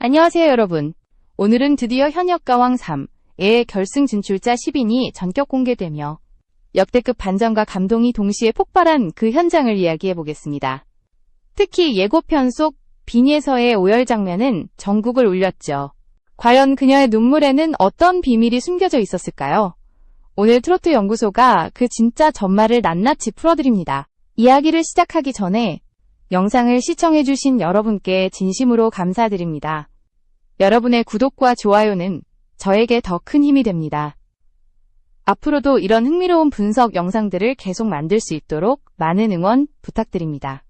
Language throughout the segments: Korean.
안녕하세요 여러분. 오늘은 드디어 현역가왕 3의 결승 진출자 10인이 전격 공개되며 역대급 반전과 감동이 동시에 폭발한 그 현장을 이야기해보겠습니다. 특히 예고편 속 비니에서의 오열 장면은 전국을 울렸죠. 과연 그녀의 눈물에는 어떤 비밀이 숨겨져 있었을까요? 오늘 트로트 연구소가 그 진짜 전말을 낱낱이 풀어드립니다. 이야기를 시작하기 전에 영상을 시청해주신 여러분께 진심으로 감사드립니다. 여러분의 구독과 좋아요는 저에게 더 큰 힘이 됩니다. 앞으로도 이런 흥미로운 분석 영상들을 계속 만들 수 있도록 많은 응원 부탁드립니다.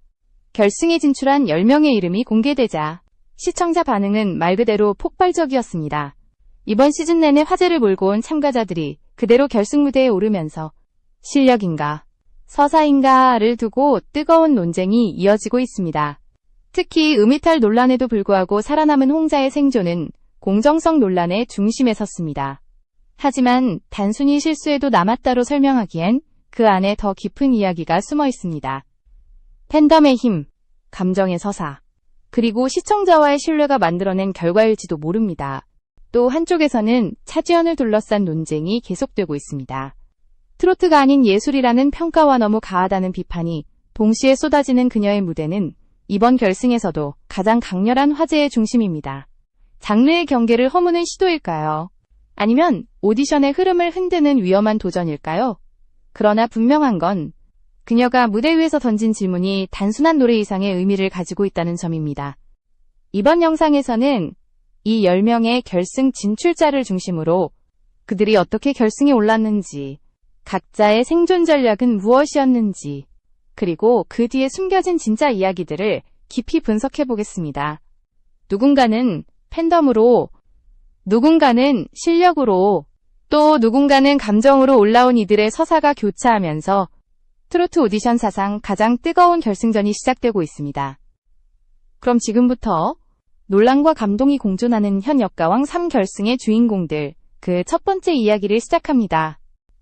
결승에 진출한 10명의 이름이 공개되자 시청자 반응은 말 그대로 폭발적이었습니다. 이번 시즌 내내 화제를 몰고 온 참가자들이 그대로 결승 무대에 오르면서 실력인가, 서사인가를 두고 뜨거운 논쟁이 이어지고 있습니다. 특히 음이탈 논란에도 불구하고 살아남은 홍자의 생존은 공정성 논란의 중심에 섰습니다. 하지만 단순히 실수에도 남았다로 설명하기엔 그 안에 더 깊은 이야기가 숨어 있습니다. 팬덤의 힘, 감정의 서사, 그리고 시청자와의 신뢰가 만들어낸 결과일지도 모릅니다. 또 한쪽에서는 차지연을 둘러싼 논쟁이 계속되고 있습니다. 트로트가 아닌 예술이라는 평가와 너무 가하다는 비판이 동시에 쏟아지는 그녀의 무대는 이번 결승에서도 가장 강렬한 화제의 중심입니다. 장르의 경계를 허무는 시도일까요? 아니면 오디션의 흐름을 흔드는 위험한 도전일까요? 그러나 분명한 건 그녀가 무대 위에서 던진 질문이 단순한 노래 이상의 의미를 가지고 있다는 점입니다. 이번 영상에서는 이 10명의 결승 진출자를 중심으로 그들이 어떻게 결승에 올랐는지, 각자의 생존 전략은 무엇이었는지, 그리고 그 뒤에 숨겨진 진짜 이야기들을 깊이 분석해 보겠습니다. 누군가는 팬덤으로, 누군가는 실력으로, 또 누군가는 감정으로 올라온 이들의 서사가 교차하면서 트로트 오디션 사상 가장 뜨거운 결승전이 시작되고 있습니다. 그럼 지금부터 논란과 감동이 공존하는 현역가왕 3결승의 주인공들, 그 첫 번째 이야기를 시작합니다.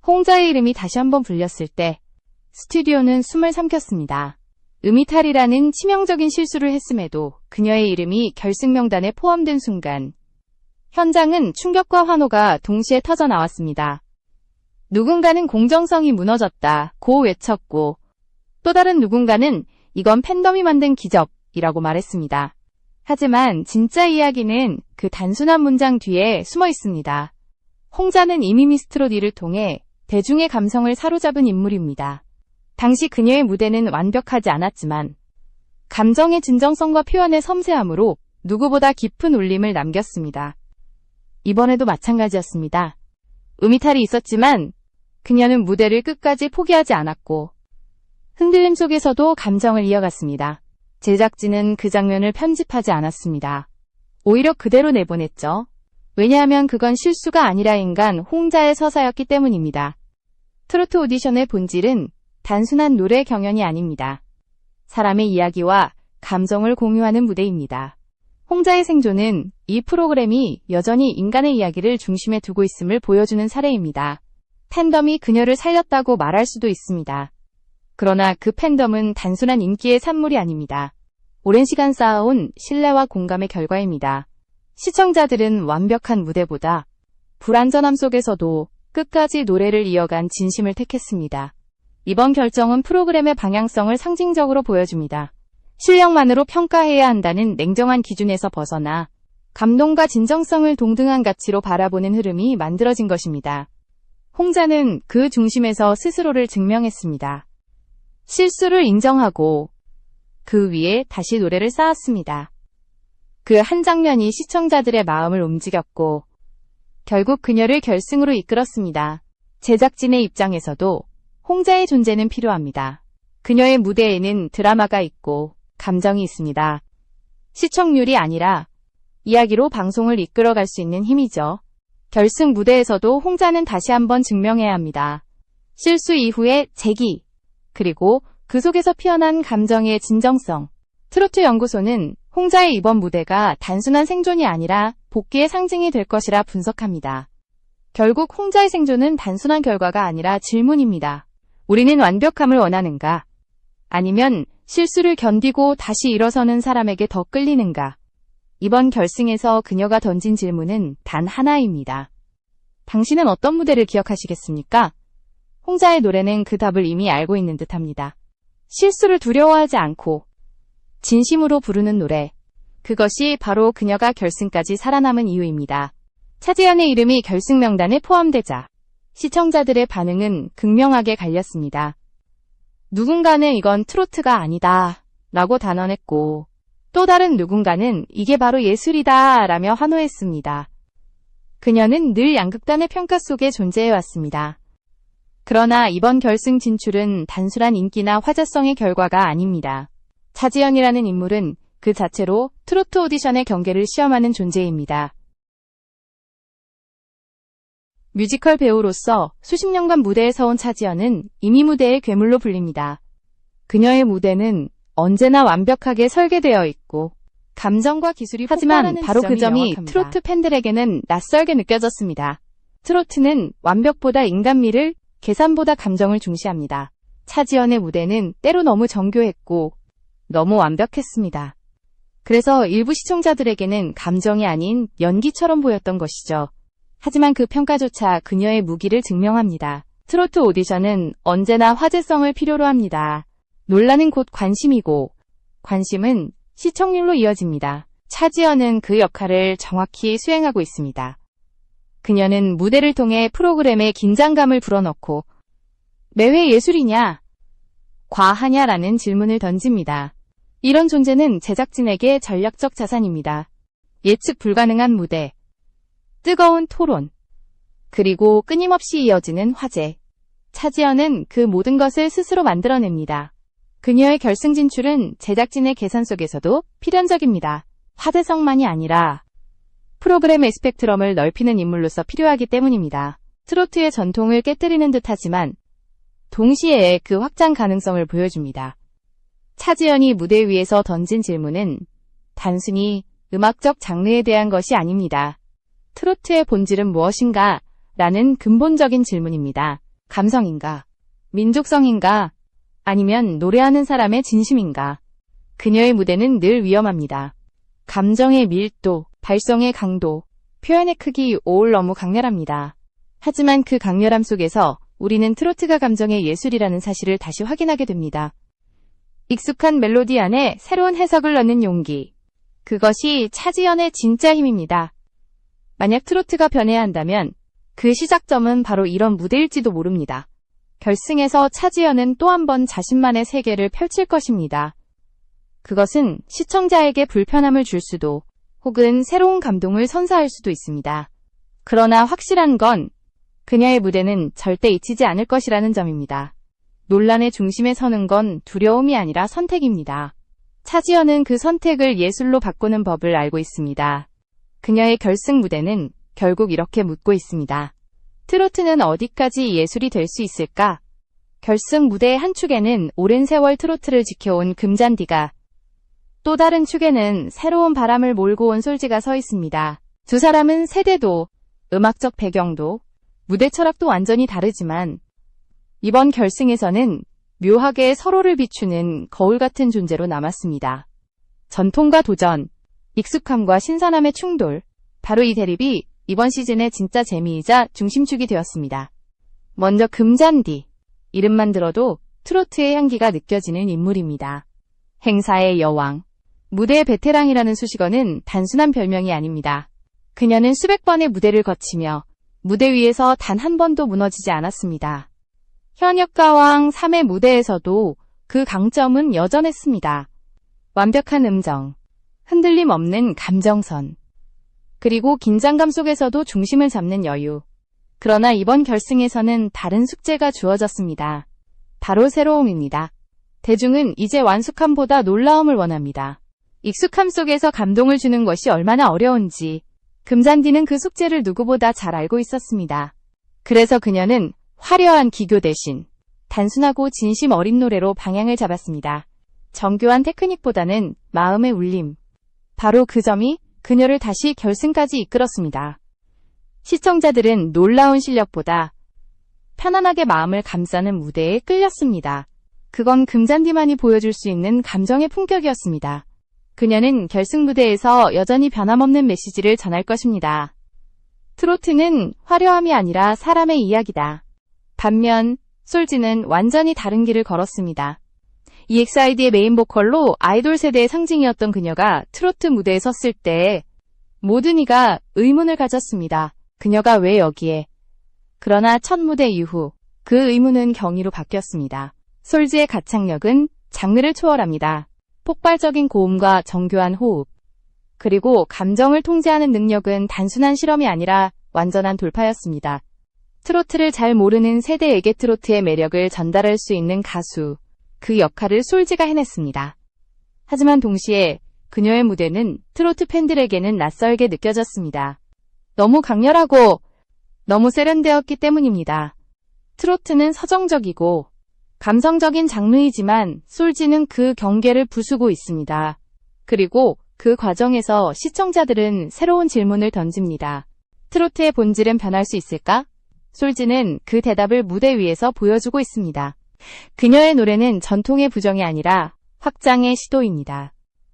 홍자의 이름이 다시 한번 불렸을 때 스튜디오는 숨을 삼켰습니다. 음이탈이라는 치명적인 실수를 했음에도 그녀의 이름이 결승 명단에 포함된 순간 현장은 충격과 환호가 동시에 터져 나왔습니다. 누군가는 공정성이 무너졌다고 외쳤고 또 다른 누군가는 이건 팬덤이 만든 기적이라고 말했습니다. 하지만 진짜 이야기는 그 단순한 문장 뒤에 숨어 있습니다. 홍자는 이미 미스트롯2를 통해 대중의 감성을 사로잡은 인물입니다. 당시 그녀의 무대는 완벽하지 않았지만 감정의 진정성과 표현의 섬세함으로 누구보다 깊은 울림을 남겼습니다. 이번에도 마찬가지였습니다. 음이탈이 있었지만 그녀는 무대를 끝까지 포기하지 않았고 흔들림 속에서도 감정을 이어갔습니다. 제작진은 그 장면을 편집하지 않았습니다. 오히려 그대로 내보냈죠. 왜냐하면 그건 실수가 아니라 인간 홍자의 서사였기 때문입니다. 트로트 오디션의 본질은 단순한 노래 경연이 아닙니다. 사람의 이야기와 감정을 공유하는 무대입니다. 홍자의 생존은 이 프로그램이 여전히 인간의 이야기를 중심에 두고 있음을 보여주는 사례입니다. 팬덤이 그녀를 살렸다고 말할 수도 있습니다. 그러나 그 팬덤은 단순한 인기의 산물이 아닙니다. 오랜 시간 쌓아온 신뢰와 공감의 결과입니다. 시청자들은 완벽한 무대보다 불완전함 속에서도 끝까지 노래를 이어간 진심을 택했습니다. 이번 결정은 프로그램의 방향성을 상징적으로 보여줍니다. 실력만으로 평가해야 한다는 냉정한 기준에서 벗어나 감동과 진정성을 동등한 가치로 바라보는 흐름이 만들어진 것입니다. 홍자는 그 중심에서 스스로를 증명했습니다. 실수를 인정하고 그 위에 다시 노래를 쌓았습니다. 그 한 장면이 시청자들의 마음을 움직였고 결국 그녀를 결승으로 이끌었습니다. 제작진의 입장에서도 홍자의 존재는 필요합니다. 그녀의 무대에는 드라마가 있고 감정이 있습니다. 시청률이 아니라 이야기로 방송을 이끌어갈 수 있는 힘이죠. 결승 무대에서도 홍자는 다시 한번 증명해야 합니다. 실수 이후의 재기, 그리고 그 속에서 피어난 감정의 진정성. 트로트 연구소는 홍자의 이번 무대가 단순한 생존이 아니라 복귀의 상징이 될 것이라 분석합니다. 결국 홍자의 생존은 단순한 결과가 아니라 질문입니다. 우리는 완벽함을 원하는가? 아니면 실수를 견디고 다시 일어서는 사람에게 더 끌리는가? 이번 결승에서 그녀가 던진 질문은 단 하나입니다. 당신은 어떤 무대를 기억하시겠습니까? 홍자의 노래는 그 답을 이미 알고 있는 듯합니다. 실수를 두려워하지 않고 진심으로 부르는 노래. 그것이 바로 그녀가 결승까지 살아남은 이유입니다. 차지연의 이름이 결승 명단에 포함되자 시청자들의 반응은 극명하게 갈렸습니다. 누군가는 이건 트로트가 아니다 라고 단언했고, 또 다른 누군가는 이게 바로 예술이다 라며 환호했습니다. 그녀는 늘 양극단의 평가 속에 존재해왔습니다. 그러나 이번 결승 진출은 단순한 인기나 화제성의 결과가 아닙니다. 차지연이라는 인물은 그 자체로 트로트 오디션의 경계를 시험하는 존재입니다. 뮤지컬 배우로서 수십 년간 무대에 서온 차지연은 이미 무대의 괴물로 불립니다. 그녀의 무대는 언제나 완벽하게 설계되어 있고 감정과 기술이 하지만 바로 그 점이 트로트 팬들에게는 낯설게 느껴졌습니다. 트로트는 완벽보다 인간미를, 계산보다 감정을 중시합니다. 차지연의 무대는 때로 너무 정교했고 너무 완벽했습니다. 그래서 일부 시청자들에게는 감정이 아닌 연기처럼 보였던 것이죠. 하지만 그 평가조차 그녀의 무기를 증명합니다. 트로트 오디션은 언제나 화제성을 필요로 합니다. 논란은 곧 관심이고, 관심은 시청률로 이어집니다. 차지연은 그 역할을 정확히 수행하고 있습니다. 그녀는 무대를 통해 프로그램에 긴장감을 불어넣고 매회 예술이냐? 과하냐라는 질문을 던집니다. 이런 존재는 제작진에게 전략적 자산입니다. 예측 불가능한 무대, 뜨거운 토론, 그리고 끊임없이 이어지는 화제. 차지연은 그 모든 것을 스스로 만들어냅니다. 그녀의 결승 진출은 제작진의 계산 속에서도 필연적입니다. 화제성만이 아니라 프로그램의 스펙트럼을 넓히는 인물로서 필요하기 때문입니다. 트로트의 전통을 깨뜨리는 듯하지만 동시에 그 확장 가능성을 보여줍니다. 차지연이 무대 위에서 던진 질문은 단순히 음악적 장르에 대한 것이 아닙니다. 트로트의 본질은 무엇인가? 라는 근본적인 질문입니다. 감성인가? 민족성인가? 아니면 노래하는 사람의 진심인가? 그녀의 무대는 늘 위험합니다. 감정의 밀도, 발성의 강도, 표현의 크기, 올 너무 강렬합니다. 하지만 그 강렬함 속에서 우리는 트로트가 감정의 예술이라는 사실을 다시 확인하게 됩니다. 익숙한 멜로디 안에 새로운 해석을 넣는 용기. 그것이 차지연의 진짜 힘입니다. 만약 트로트가 변해야 한다면 그 시작점은 바로 이런 무대일지도 모릅니다. 결승에서 차지연은 또 한 번 자신만의 세계를 펼칠 것입니다. 그것은 시청자에게 불편함을 줄 수도 혹은 새로운 감동을 선사할 수도 있습니다. 그러나 확실한 건 그녀의 무대는 절대 잊히지 않을 것이라는 점입니다. 논란의 중심에 서는 건 두려움이 아니라 선택입니다. 차지연은 그 선택을 예술로 바꾸는 법을 알고 있습니다. 그녀의 결승 무대는 결국 이렇게 묻고 있습니다. 트로트는 어디까지 예술이 될 수 있을까? 결승 무대의 한 축에는 오랜 세월 트로트를 지켜온 금잔디가, 또 다른 축에는 새로운 바람을 몰고 온 솔지가 서 있습니다. 두 사람은 세대도, 음악적 배경도, 무대 철학도 완전히 다르지만 이번 결승에서는 묘하게 서로를 비추는 거울 같은 존재로 남았습니다. 전통과 도전, 익숙함과 신선함의 충돌, 바로 이 대립이 이번 시즌의 진짜 재미이자 중심축이 되었습니다. 먼저 금잔디, 이름만 들어도 트로트의 향기가 느껴지는 인물입니다. 행사의 여왕, 무대의 베테랑이라는 수식어는 단순한 별명이 아닙니다. 그녀는 수백 번의 무대를 거치며 무대 위에서 단 한 번도 무너지지 않았습니다. 현역가왕 3의 무대에서도 그 강점은 여전했습니다. 완벽한 음정, 흔들림 없는 감정선, 그리고 긴장감 속에서도 중심을 잡는 여유. 그러나 이번 결승에서는 다른 숙제가 주어졌습니다. 바로 새로움입니다. 대중은 이제 완숙함보다 놀라움을 원합니다. 익숙함 속에서 감동을 주는 것이 얼마나 어려운지 금잔디는 그 숙제를 누구보다 잘 알고 있었습니다. 그래서 그녀는 화려한 기교 대신 단순하고 진심 어린 노래로 방향을 잡았습니다. 정교한 테크닉보다는 마음의 울림. 바로 그 점이 그녀를 다시 결승까지 이끌었습니다. 시청자들은 놀라운 실력보다 편안하게 마음을 감싸는 무대에 끌렸습니다. 그건 금잔디만이 보여줄 수 있는 감정의 품격이었습니다. 그녀는 결승 무대에서 여전히 변함없는 메시지를 전할 것입니다. 트로트는 화려함이 아니라 사람의 이야기다. 반면 솔지는 완전히 다른 길을 걸었습니다. EXID의 메인 보컬로 아이돌 세대의 상징이었던 그녀가 트로트 무대에 섰을 때 모든 이가 의문을 가졌습니다. 그녀가 왜 여기에? 그러나 첫 무대 이후 그 의문은 경의로 바뀌었습니다. 솔지의 가창력은 장르를 초월합니다. 폭발적인 고음과 정교한 호흡, 그리고 감정을 통제하는 능력은 단순한 실험이 아니라 완전한 돌파였습니다. 트로트를 잘 모르는 세대에게 트로트의 매력을 전달할 수 있는 가수, 그 역할을 솔지가 해냈습니다. 하지만 동시에 그녀의 무대는 트로트 팬들에게는 낯설게 느껴졌습니다. 너무 강렬하고 너무 세련되었기 때문입니다. 트로트는 서정적이고 감성적인 장르이지만 솔지는 그 경계를 부수고 있습니다. 그리고 그 과정에서 시청자들은 새로운 질문을 던집니다. 트로트의 본질은 변할 수 있을까? 솔지는 그 대답을 무대 위에서 보여주고 있습니다. 그녀의 노래는 전통의 부정이 아니라 확장의 시도입니다.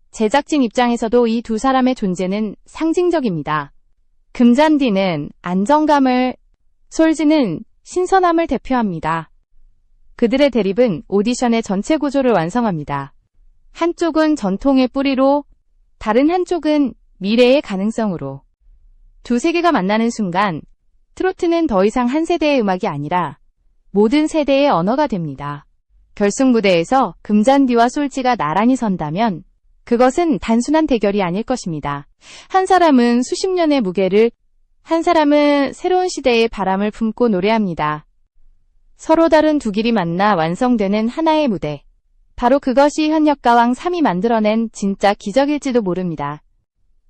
제작진 입장에서도 이 두 사람의 존재는 상징적입니다. 금잔디는 안정감을, 솔지는 신선함을 대표합니다. 그들의 대립은 오디션의 전체 구조를 완성합니다. 한쪽은 전통의 뿌리로, 다른 한쪽은 미래의 가능성으로. 두 세계가 만나는 순간 트로트는 더 이상 한 세대의 음악이 아니라 모든 세대의 언어가 됩니다. 결승 무대에서 금잔디와 솔지가 나란히 선다면 그것은 단순한 대결이 아닐 것입니다. 한 사람은 수십 년의 무게를, 한 사람은 새로운 시대의 바람을 품고 노래합니다. 서로 다른 두 길이 만나 완성되는 하나의 무대. 바로 그것이 현역가왕 3이 만들어낸 진짜 기적일지도 모릅니다.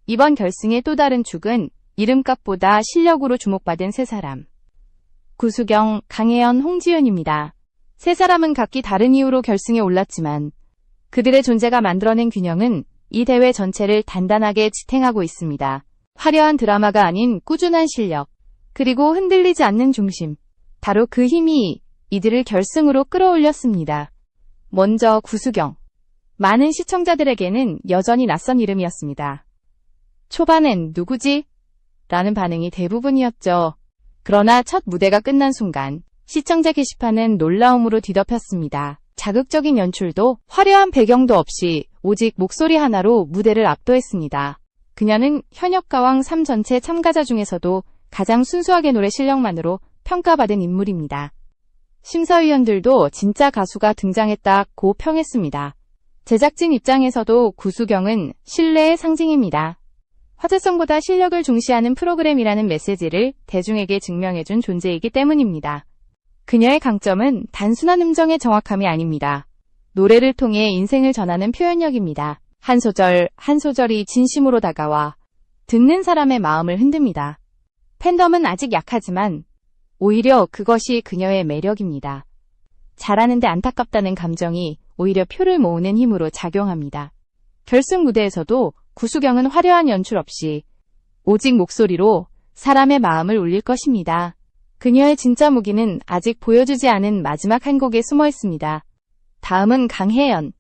이번 결승의 또 다른 축은 이름값보다 실력으로 주목받은 세 사람. 구수경, 강혜연, 홍지윤입니다. 세 사람은 각기 다른 이유로 결승에 올랐지만 그들의 존재가 만들어낸 균형은 이 대회 전체를 단단하게 지탱하고 있습니다. 화려한 드라마가 아닌 꾸준한 실력, 그리고 흔들리지 않는 중심. 바로 그 힘이 이들을 결승으로 끌어올렸습니다. 먼저 구수경. 많은 시청자들에게는 여전히 낯선 이름이었습니다. 초반엔 누구지? 라는 반응이 대부분이었죠. 그러나 첫 무대가 끝난 순간 시청자 게시판은 놀라움으로 뒤덮였습니다. 자극적인 연출도 화려한 배경도 없이 오직 목소리 하나로 무대를 압도했습니다. 그녀는 현역가왕 3 전체 참가자 중에서도 가장 순수하게 노래 실력만으로 평가받은 인물입니다. 심사위원들도 진짜 가수가 등장했다고 평했습니다. 제작진 입장에서도 구수경은 신뢰의 상징입니다. 화제성보다 실력을 중시하는 프로그램이라는 메시지를 대중에게 증명해준 존재이기 때문입니다. 그녀의 강점은 단순한 음정의 정확함이 아닙니다. 노래를 통해 인생을 전하는 표현력입니다. 한 소절, 한 소절이 진심으로 다가와 듣는 사람의 마음을 흔듭니다. 팬덤은 아직 약하지만 오히려 그것이 그녀의 매력입니다. 잘하는데 안타깝다는 감정이 오히려 표를 모으는 힘으로 작용합니다. 결승 무대에서도 구수경은 화려한 연출 없이 오직 목소리로 사람의 마음을 울릴 것입니다. 그녀의 진짜 무기는 아직 보여주지 않은 마지막 한 곡에 숨어 있습니다. 다음은 강혜연.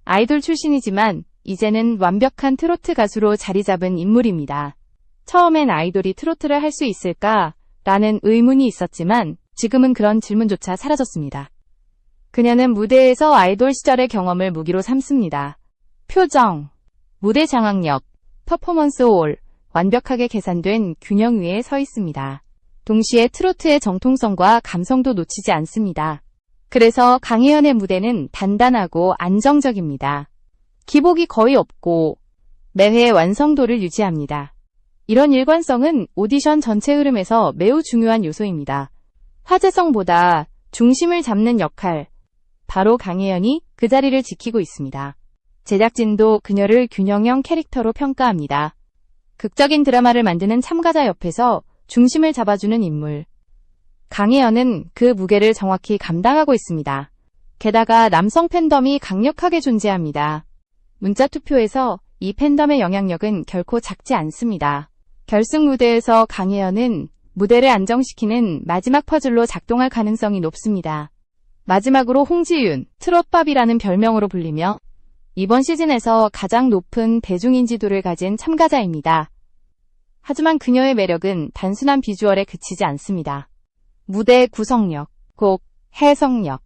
아이돌 출신이지만 이제는 완벽한 트로트 가수로 자리 잡은 인물입니다. 처음엔 아이돌이 트로트를 할 수 있을까? 라는 의문이 있었지만 지금은 그런 질문조차 사라졌습니다. 그녀는 무대에서 아이돌 시절의 경험을 무기로 삼습니다. 표정, 무대 장악력, 퍼포먼스 올, 완벽하게 계산된 균형 위에 서 있습니다. 동시에 트로트의 정통성과 감성도 놓치지 않습니다. 그래서 강혜연의 무대는 단단하고 안정적입니다. 기복이 거의 없고 매회 완성도를 유지합니다. 이런 일관성은 오디션 전체 흐름에서 매우 중요한 요소입니다. 화제성보다 중심을 잡는 역할, 바로 강혜연이 그 자리를 지키고 있습니다. 제작진도 그녀를 균형형 캐릭터로 평가합니다. 극적인 드라마를 만드는 참가자 옆에서 중심을 잡아주는 인물. 강혜연은 그 무게를 정확히 감당하고 있습니다. 게다가 남성 팬덤이 강력하게 존재합니다. 문자 투표에서 이 팬덤의 영향력은 결코 작지 않습니다. 결승 무대에서 강혜연은 무대를 안정시키는 마지막 퍼즐로 작동할 가능성이 높습니다. 마지막으로 홍지윤, 트롯밥이라는 별명으로 불리며 이번 시즌에서 가장 높은 대중인지도를 가진 참가자입니다. 하지만 그녀의 매력은 단순한 비주얼에 그치지 않습니다. 무대 구성력, 곡, 해석력,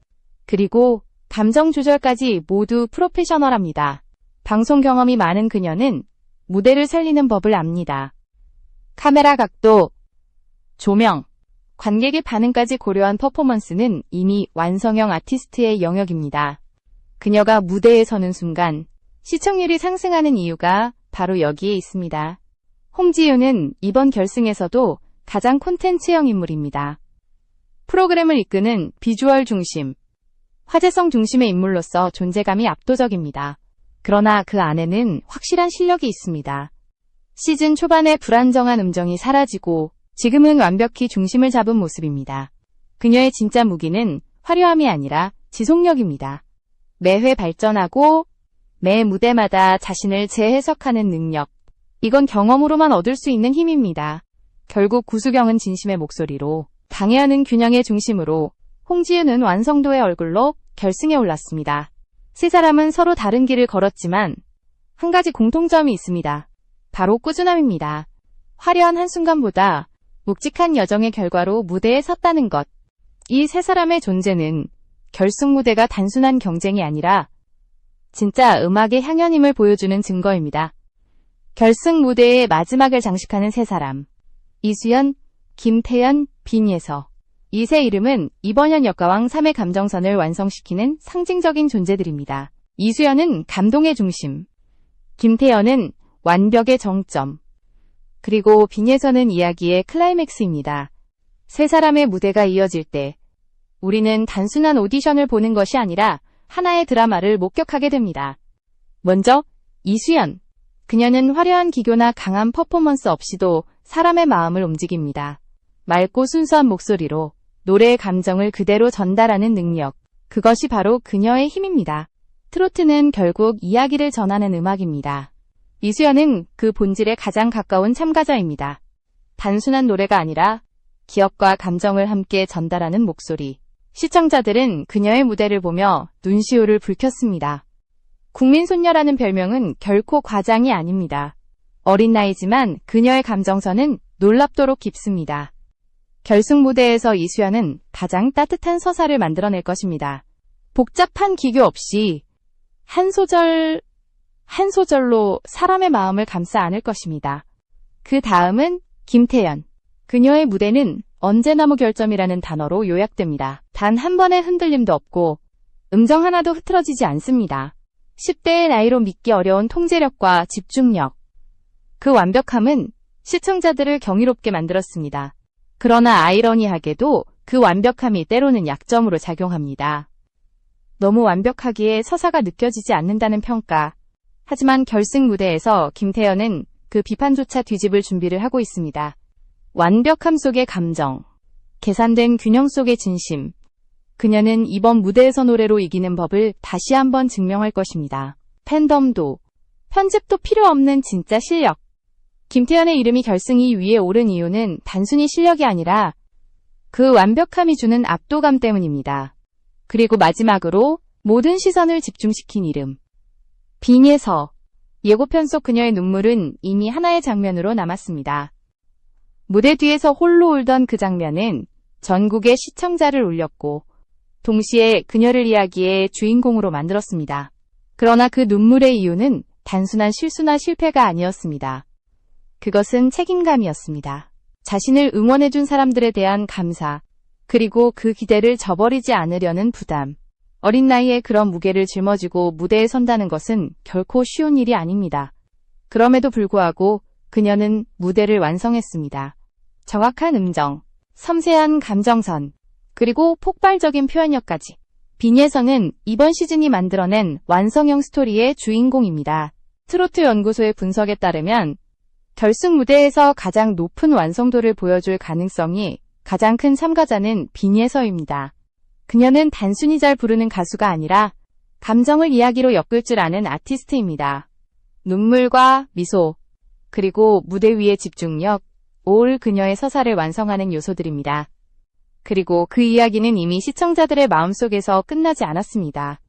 그리고 감정 조절까지 모두 프로페셔널합니다. 방송 경험이 많은 그녀는 무대를 살리는 법을 압니다. 카메라 각도, 조명, 관객의 반응까지 고려한 퍼포먼스는 이미 완성형 아티스트의 영역입니다. 그녀가 무대에 서는 순간 시청률이 상승하는 이유가 바로 여기에 있습니다. 홍지윤은 이번 결승에서도 가장 콘텐츠형 인물입니다. 프로그램을 이끄는 비주얼 중심, 화제성 중심의 인물로서 존재감이 압도적입니다. 그러나 그 안에는 확실한 실력이 있습니다. 시즌 초반에 불안정한 음정이 사라지고 지금은 완벽히 중심을 잡은 모습입니다. 그녀의 진짜 무기는 화려함이 아니라 지속력입니다. 매회 발전하고 매 무대마다 자신을 재해석하는 능력. 이건 경험으로만 얻을 수 있는 힘입니다. 결국 구수경은 진심의 목소리로, 강해하는 균형의 중심으로, 홍지윤은 완성도의 얼굴로 결승에 올랐습니다. 세 사람은 서로 다른 길을 걸었지만 한 가지 공통점이 있습니다. 바로 꾸준함입니다. 화려한 한순간보다 묵직한 여정의 결과로 무대에 섰다는 것. 이 세 사람의 존재는 결승 무대가 단순한 경쟁이 아니라 진짜 음악의 향연임을 보여주는 증거입니다. 결승 무대의 마지막을 장식하는 세 사람. 이수연, 김태연, 빈예서. 이 세 이름은 이번 현역가왕 3의 감정선을 완성시키는 상징적인 존재들입니다. 이수연은 감동의 중심, 김태연은 완벽의 정점, 그리고 빈예서는 이야기의 클라이맥스입니다. 세 사람의 무대가 이어질 때 우리는 단순한 오디션을 보는 것이 아니라 하나의 드라마를 목격하게 됩니다. 먼저 이수연. 그녀는 화려한 기교나 강한 퍼포먼스 없이도 사람의 마음을 움직입니다. 맑고 순수한 목소리로 노래의 감정을 그대로 전달하는 능력. 그것이 바로 그녀의 힘입니다. 트로트는 결국 이야기를 전하는 음악입니다. 이수연은 그 본질에 가장 가까운 참가자입니다. 단순한 노래가 아니라 기억과 감정을 함께 전달하는 목소리. 시청자들은 그녀의 무대를 보며 눈시울을 붉혔습니다. 국민손녀라는 별명은 결코 과장이 아닙니다. 어린 나이지만 그녀의 감정선은 놀랍도록 깊습니다. 결승 무대에서 이수연은 가장 따뜻한 서사를 만들어낼 것입니다. 복잡한 기교 없이 한 소절, 한 소절로 사람의 마음을 감싸 안을 것입니다. 그 다음은 김태연. 그녀의 무대는 언제나 무결점이라는 단어로 요약됩니다. 단 한 번의 흔들림도 없고 음정 하나도 흐트러지지 않습니다. 10대의 나이로 믿기 어려운 통제력과 집중력. 그 완벽함은 시청자들을 경이롭게 만들었습니다. 그러나 아이러니하게도 그 완벽함이 때로는 약점으로 작용합니다. 너무 완벽하기에 서사가 느껴지지 않는다는 평가. 하지만 결승 무대에서 김태연은 그 비판조차 뒤집을 준비를 하고 있습니다. 완벽함 속의 감정, 계산된 균형 속의 진심. 그녀는 이번 무대에서 노래로 이기는 법을 다시 한번 증명할 것입니다. 팬덤도, 편집도 필요 없는 진짜 실력. 김태연의 이름이 결승 2위에 오른 이유는 단순히 실력이 아니라 그 완벽함이 주는 압도감 때문입니다. 그리고 마지막으로 모든 시선을 집중시킨 이름. 빈예서. 예고편 속 그녀의 눈물은 이미 하나의 장면으로 남았습니다. 무대 뒤에서 홀로 울던 그 장면은 전국의 시청자를 울렸고 동시에 그녀를 이야기의 주인공으로 만들었습니다. 그러나 그 눈물의 이유는 단순한 실수나 실패가 아니었습니다. 그것은 책임감이었습니다. 자신을 응원해준 사람들에 대한 감사, 그리고 그 기대를 저버리지 않으려는 부담. 어린 나이에 그런 무게를 짊어지고 무대에 선다는 것은 결코 쉬운 일이 아닙니다. 그럼에도 불구하고 그녀는 무대를 완성했습니다. 정확한 음정, 섬세한 감정선, 그리고 폭발적인 표현력까지. 빈예서는 이번 시즌이 만들어낸 완성형 스토리의 주인공입니다. 트로트 연구소의 분석에 따르면 결승 무대에서 가장 높은 완성도를 보여줄 가능성이 가장 큰 참가자는 빈예서입니다. 그녀는 단순히 잘 부르는 가수가 아니라 감정을 이야기로 엮을 줄 아는 아티스트입니다. 눈물과 미소, 그리고 무대 위의 집중력, 올 그녀의 서사를 완성하는 요소들입니다. 그리고 그 이야기는 이미 시청자들의 마음속에서 끝나지 않았습니다.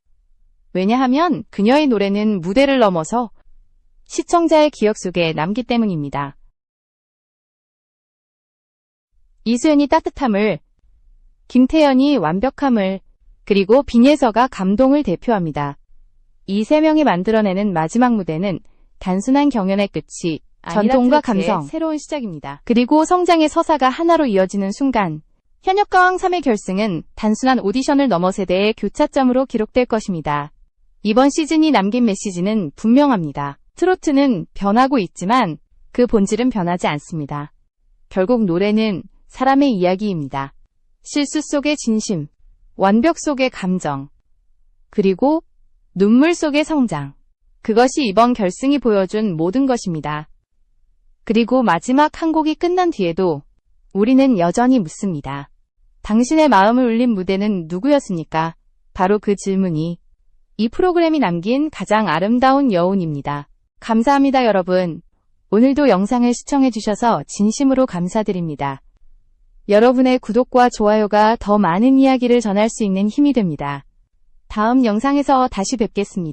왜냐하면 그녀의 노래는 무대를 넘어서 시청자의 기억 속에 남기 때문입니다. 이수연이 따뜻함을, 김태연이 완벽함을, 그리고 빈예서가 감동을 대표합니다. 이 세 명이 만들어내는 마지막 무대는 단순한 경연의 끝이 전통과 감성, 새로운 시작입니다. 그리고 성장의 서사가 하나로 이어지는 순간, 현역가왕 3의 결승은 단순한 오디션을 넘어 세대의 교차점으로 기록될 것입니다. 이번 시즌이 남긴 메시지는 분명합니다. 트로트는 변하고 있지만 그 본질은 변하지 않습니다. 결국 노래는 사람의 이야기입니다. 실수 속의 진심, 완벽 속의 감정, 그리고 눈물 속의 성장. 그것이 이번 결승이 보여준 모든 것입니다. 그리고 마지막 한 곡이 끝난 뒤에도 우리는 여전히 묻습니다. 당신의 마음을 울린 무대는 누구였습니까? 바로 그 질문이 이 프로그램이 남긴 가장 아름다운 여운입니다. 감사합니다, 여러분. 오늘도 영상을 시청해주셔서 진심으로 감사드립니다. 여러분의 구독과 좋아요가 더 많은 이야기를 전할 수 있는 힘이 됩니다. 다음 영상에서 다시 뵙겠습니다.